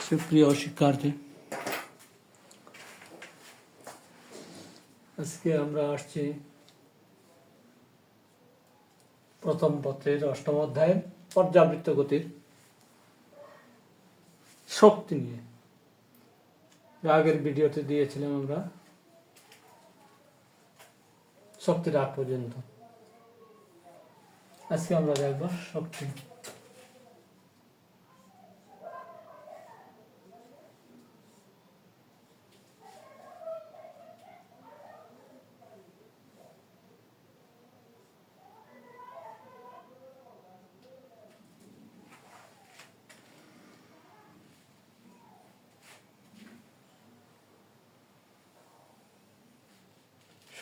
সুপ্রিয় শিক্ষার্থী, আজকে আমরা আসছি প্রথম পত্রের অষ্টম অধ্যায়ে পর্যাবৃত্ত গতির শক্তি নিয়ে। আগের ভিডিওতে দিয়েছিলাম আমরা শক্তির আগ পর্যন্ত। আজকে আমরা দেখব শক্তি।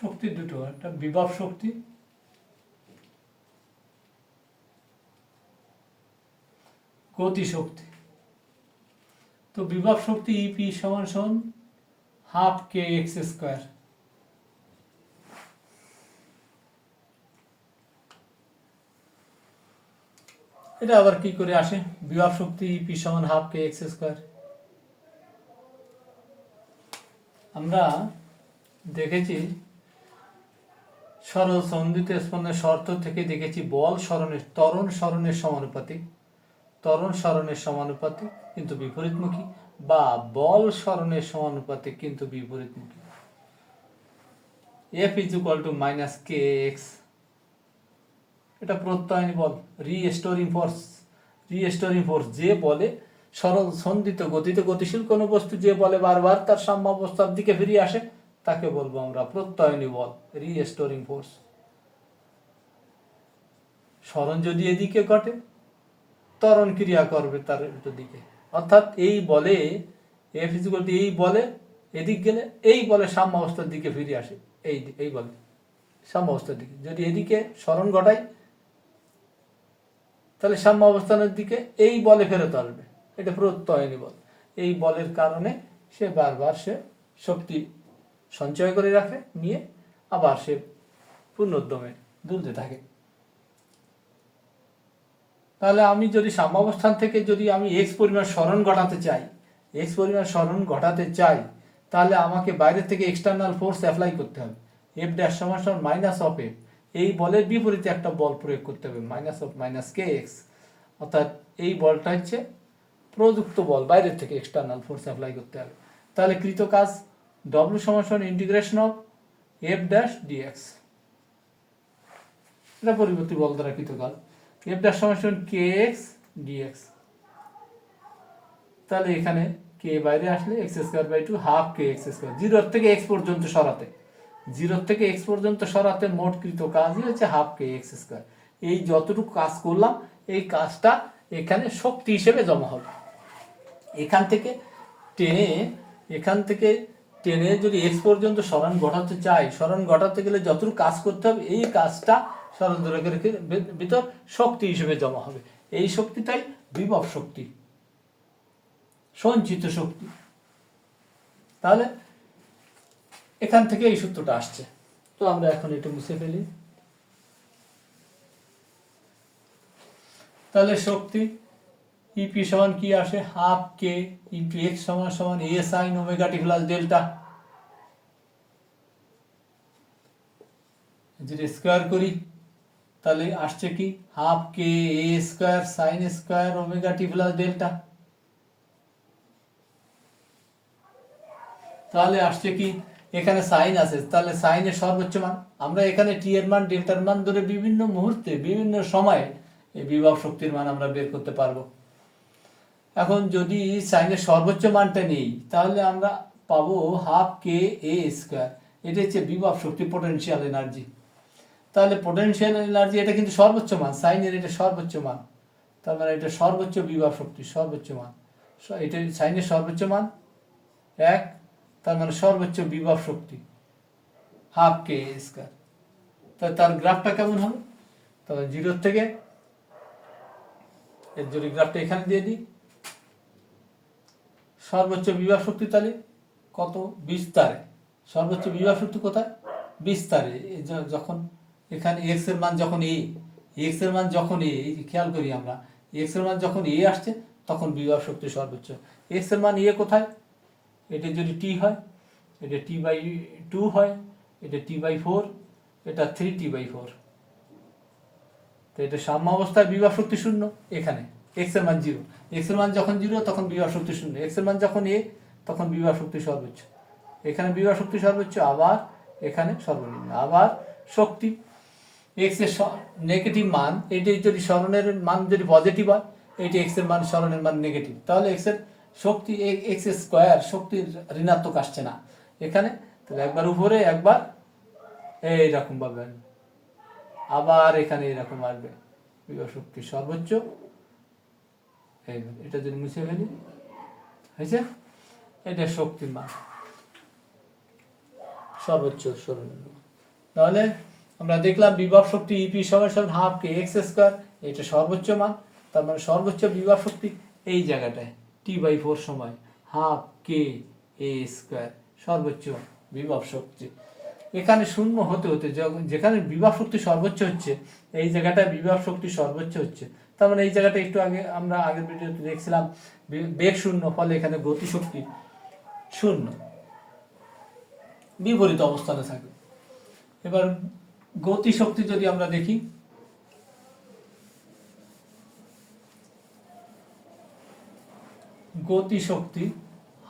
শক্তি দুটো, একটা বিভব শক্তি, গতি শক্তি। তো বিভব শক্তি ইপি সমান সমান হাফ কে এক্স স্কোয়ার। এটা আবার কি করে আসে? বিভব শক্তি ইপি সমান হাফ কে এক্স স্কোয়ার। আমরা দেখেছি সরল সন্দিত স্পন্দনের শর্ত থেকে দেখেছি বল সরণের ত্বরণ সরণের সমানুপাতিক, ত্বরণ সরণের সমানুপাতিক কিন্তু বিপরীতমুখী, বা বল সরণের সমানুপাতিক কিন্তু বিপরীতমুখী। F is equal to minus K x, এটা প্রত্যয়নী বল, রিস্টোরিং ফোর্স। রিস্টোরিং ফোর্স যে বলে সরল সন্দিত গতিতে গতিশীল কোনো বস্তু যে বলে বারবার তার সাম্যাবস্থার দিকে ফিরে আসে তাকে বলবো আমরা প্রত্যয়নী বল, রিস্টোরিং ফোর্স। সরণ যদি এদিকে ঘটে, ত্বরণ ক্রিয়া করবে তার উল্টো দিকে। অর্থাৎ এই বলে এফ ইজ ইকুয়াল টু এই বলে এদিক গেলে এই বলে সাম্যাবস্থার দিকে ফিরে আসে, এই বলে সাম্যাবস্থার দিকে। যদি এদিকে সরণ ঘটায় তাহলে সাম্যাবস্থানের দিকে এই বলে ফেরত আসবে, এটা প্রত্যয়নী বল। এই বলের কারণে সে বারবার সে শক্তি সঞ্চয় করে রাখে, নিয়ে আবার সে পুনরুদ্যমে দুলতে থাকে। তাহলে আমি যদি সাম্যাবস্থান থেকে যদি আমি এক্স পরিমাণ সরণ ঘটাতে চাই, তাহলে আমাকে বাইরে থেকে এক্সটার্নাল ফোর্স অ্যাপ্লাই করতে হবে। এফ ড্যাশ সমান সমান মাইনাস অফ এফ, এই বলের বিপরীতে একটা বল প্রয়োগ করতে হবে, minus of minus K x. অর্থাৎ এই বলটা হচ্ছে প্রযুক্ত বল, বাইরের থেকে এক্সটার্নাল ফোর্স অ্যাপ্লাই করতে হবে। তাহলে কৃত কাজ ডব্লিউ সমান সমান integration of F dash DX, এটা পরিবর্তী বল দ্বারা কৃত কাজ। এফ ড্যাশ সমান সমান কে এক্স ডিএক্স। তাহলে এখানে কে বাইরে আসলে X square by two half কে এক্স স্কোয়ার। জিরোর থেকে এক্স পর্যন্ত সরাতে মোট কৃত কাজই হচ্ছে হাফ কে এক্স স্কোয়ার। এই যতটুকু কাজ করলাম এই কাজটা এখানে শক্তি হিসেবে জমা হবে। এখান থেকে টেনে যদি এক্স পর্যন্ত সরণ ঘটাতে চাই, সরণ ঘটাতে গেলে যতটুকু কাজ করতে হবে এই কাজটা সরণ দৈর্ঘ্যের ভিতর শক্তি হিসেবে জমা হবে। এই শক্তিটাই বিভব শক্তি, সঞ্চিত শক্তি। তাহলে এখান থেকে এই সূত্রটা আসছে। তো আমরা এখন এটা মুছে ফেলি। তাহলে শক্তি ইপি সমান কি আসে? হাফ কে ইন্টু এক্স সমান সমান এ sine omega t plus delta. যদি স্কোয়ার করি তাহলে আসছে কি? হাফ কে এ square sine square omega t plus delta. তাহলে আসছে কি? এখানে সাইন আছে, তাহলে সাইনের সর্বোচ্চ মান। আমরা এখানে টি এর মান ডেল্টার মান ধরে বিভিন্ন মুহূর্তে বিভিন্ন সময়ে এই বিভব শক্তির মান আমরা বের করতে পারবো। এখন যদি সাইনের সর্বোচ্চ মানটা নেই তাহলে আমরা পাবো হাফ কে এ স্কোয়ার। এটা হচ্ছে বিভব শক্তি, পোটেনশিয়াল এনার্জি। তাহলে পোটেনশিয়াল এনার্জি এটা কিন্তু সর্বোচ্চ মান, সাইনের এটা সর্বোচ্চ মান। তার মানে এটা সর্বোচ্চ বিভব শক্তি, সর্বোচ্চ মান। এটা সাইনের সর্বোচ্চ মান 1, তার মানে সর্বোচ্চ বিভব শক্তি হাফ কে এ স্কোয়ার। তার গ্রাফটা কেমন হবে? তাহলে 0 থেকে এর যদি গ্রাফটা এখানে দিয়ে দিই, সর্বোচ্চ বিভব শক্তি তাহলে কত? বিস্তারে। সর্বোচ্চ বিভব শক্তি কোথায়? বিস্তারে। যখন এখানে এক্স এর মান যখন এ, খেয়াল করি আমরা এক্স এর মান যখন এ আসছে তখন বিভব শক্তি সর্বোচ্চ। এক্স এর মান কোথায়, এটা যদি টি হয়, এটা T/2 হয়, এটা T/4, এটা 3T/4। তো এটা সাম্য অবস্থায় বিভব শক্তি শূন্য। এখানে এক্স এর মান 0, এক্স এর মান যখন 0 তখন বিভব শক্তি শূন্য, এক্স এর মান যখন তখন বিভব শক্তি সর্বোচ্চ। এখানে বিভব শক্তি সর্বোচ্চ, আবার এখানে সর্বনিম্ন। আবার শক্তি এক্স এর নেগেটিভ মান, এটি যদি সরণের মান যদি পজিটিভ হয়, এটি এক্স এর মান সরণের মান নেগেটিভ, তাহলে এক্স এর শক্তি এক্স স্কোয়ার শক্তির ঋণাত্মক আসছে না এখানে। তাহলে একবার উপরে, একবার এইরকম ভাবে, আবার এখানে এরকম আসবে বিভব শক্তি সর্বোচ্চ। এটা যদি মুছে ফেলি, হয়েছে, এটা শক্তির মান সর্বোচ্চ সর্বনিম্ন। তাহলে আমরা দেখলাম বিভব শক্তি ইপি সমান হাফ কে এক্স স্কোয়ার, এটা সর্বোচ্চ মান। তার মানে সর্বোচ্চ বিভব শক্তি এই জায়গাটায় T/4 সময় হাফ কে এ স্কোয়ার, সর্বোচ্চ বিভব শক্তি। এখানে শূন্য হতে হতে যেখানে বিভব শক্তি সর্বোচ্চ হচ্ছে, এই জায়গাটায় বিভব শক্তি সর্বোচ্চ হচ্ছে, তার মানে এই জায়গাটা একটু আগে আমরা আগের ভিডিওতে দেখছিলাম বেগ শূন্য, ফলে এখানে গতিশক্তি শূন্য, বিপরীত অবস্থানে থাকে। এবার গতিশক্তি যদি আমরা দেখি, গতিশক্তি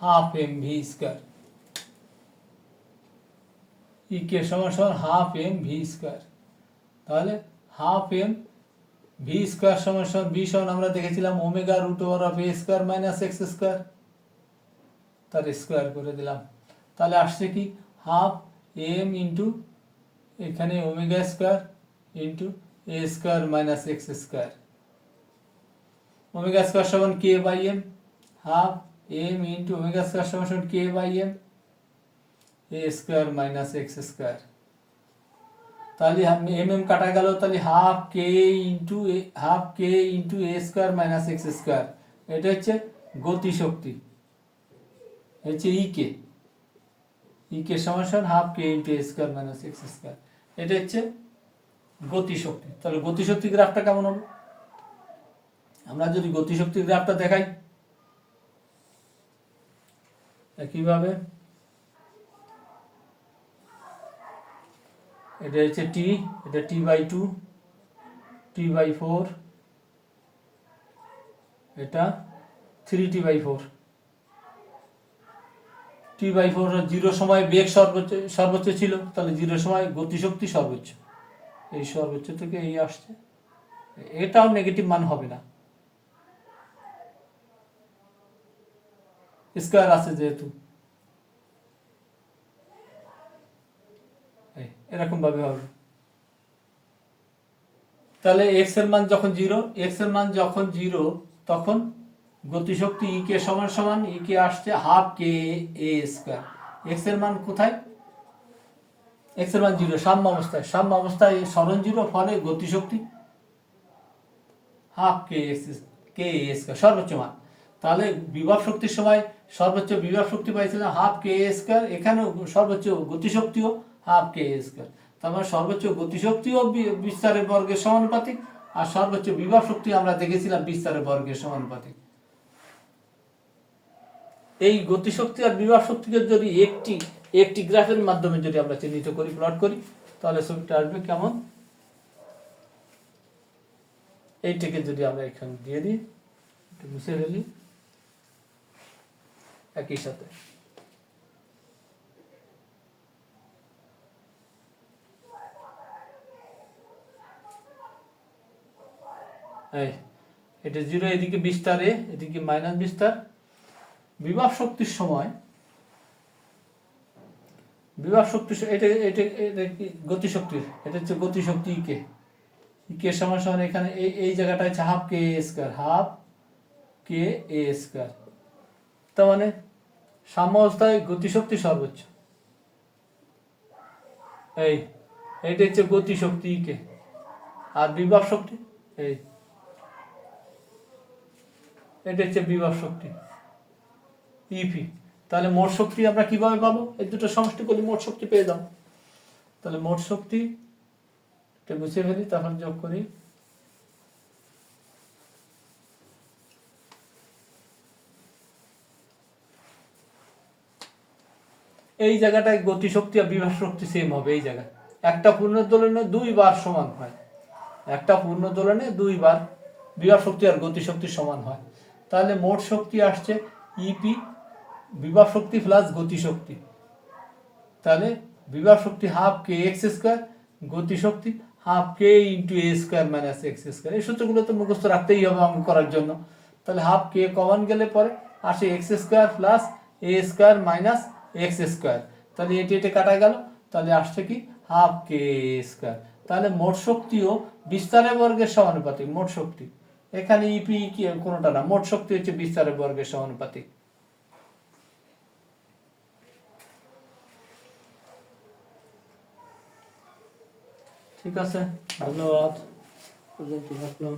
half M V square, E K সমান হাফ এম ভি স্কোয়ার। তাহলে হাফ এম ভি স্কোয়ার সমান ভি সমান আমরা দেখেছিলাম omega root over of A square minus X square, তার স্কোয়ার করে দিলাম। তাহলে আসছে কি হাফ এম ইন্টু এখানে omega square into A square minus X square. Omega square সমান K by M, half M into omega square সমান K by M A square minus X square. তাহলে এম এম কাটা গেল, তাহলে half K into A square minus X square. এটা হচ্ছে গতিশক্তি, হচ্ছে ইকে সমান half K into A square minus X square. এটা হচ্ছে গতিশক্তি। তাহলে গতিশক্তি গ্রাফটা কেমন হবে, আমরা যদি গতিশক্তির গ্রাফটা দেখাই কিভাবে, এটা হচ্ছে টি, এটা T/2, T/4, এটা 3T/4। T/4 জিরো সময় বেগ সর্বোচ্চ ছিল, তাহলে জিরো সময় গতিশক্তি সর্বোচ্চ, এই সর্বোচ্চ থেকে এই আসছে, এটাও নেগেটিভ মান হবে না, স্কোয়ার আছে যেহেতু, এরকম ভাবে হবে। তাহলে এক্স এর মান যখন জিরো, তখন গতিশক্তি ইকে সমান ইকে আসছে হাফ কে এ স্কোয়ার। এক্স এর মান কোথায়, এক্স এর মান জিরো, সাম্য অবস্থায় সরণ জিরো, ফলে গতিশক্তি হাফ কে এ স্কোয়ার সর্বোচ্চ মান। তাহলে বিভব শক্তির সময় সর্বোচ্চ বিভব শক্তি পাইছিলাম হাফ কে এ স্কোয়ার, এখানেও সর্বোচ্চ গতিশক্তিও হাফ কে এ স্কোয়ার। তার মানে সর্বোচ্চ গতিশক্তিও বিস্তারের বর্গের সমানুপাতিক, আর সর্বোচ্চ বিভব শক্তি আমরা দেখেছিলাম বিস্তারের বর্গের সমানুপাতিক। এই গতিশক্তি আর বিভব শক্তিকে যদি একটি গ্রাফের মাধ্যমে যদি আমরা চিহ্নিত করি, প্লট করি, তাহলে ছবিটা আসবে কেমন, এইটাকে যদি আমরা এখানে দিয়ে দিই, একটু মুছে ফেলি, একই সাথে এটা জিরো, এদিকে বিস্তার এ, এদিকে মাইনাস বিস্তার। বিভব শক্তির সময় এটা গতিশক্তির, এটা হচ্ছে গতিশক্তি ইকে সমান এখানে এই জায়গাটা হচ্ছে হাফ কে এ স্কোয়ার। তার মানে সাম্য অবস্থায় গতিশক্তি সর্বোচ্চ, এইটা হচ্ছে গতিশক্তি ইকে, আর বিভব শক্তি এটা হচ্ছে বিভব শক্তি ইপি। তাহলে মোট শক্তি আমরা কিভাবে পাবো, এই দুটো সমষ্টি করলে মোট শক্তি পেয়ে যাবো। তাহলে মোট শক্তি এটা মুছে ফেলি, তখন যোগ করি, এই জায়গাটায় গতিশক্তি আর বিভব শক্তি সেম হবে। এই জায়গায় একটা পূর্ণ দোলনে 2 বার সমান হয়, একটা পূর্ণ দোলনে 2 বার বিভব শক্তি আর গতিশক্তি সমান হয়। তাহলে মোট শক্তি আসছে ইপি বিভব শক্তি প্লাস গতিশক্তি। তাহলে বিভব শক্তি হাফ কে এক্স স্কোয়ার, গতিশক্তি half K into A square minus X square. এই সূত্রগুলো তো মুখস্থ রাখতেই হবে অঙ্ক করার জন্য। তাহলে হাফ কে কমন গেলে পরে আসে এক্স স্কোয়ার প্লাস এ স্কোয়ার মাইনাস এক্স স্কোয়ার। তাহলে এটি কাটা গেল, তাহলে আসছে কি হাফ কে স্কোয়ার। তাহলে মোট শক্তিও বিস্তারের বর্গের সমানুপাতিক। মোট শক্তি এখানে ইপি কি কোনোটা না, মোট শক্তি হচ্ছে বিস্তারের বর্গের সমানুপাতিক। ঠিক আছে, ধন্যবাদ। পর্যন্ত থাকলাম।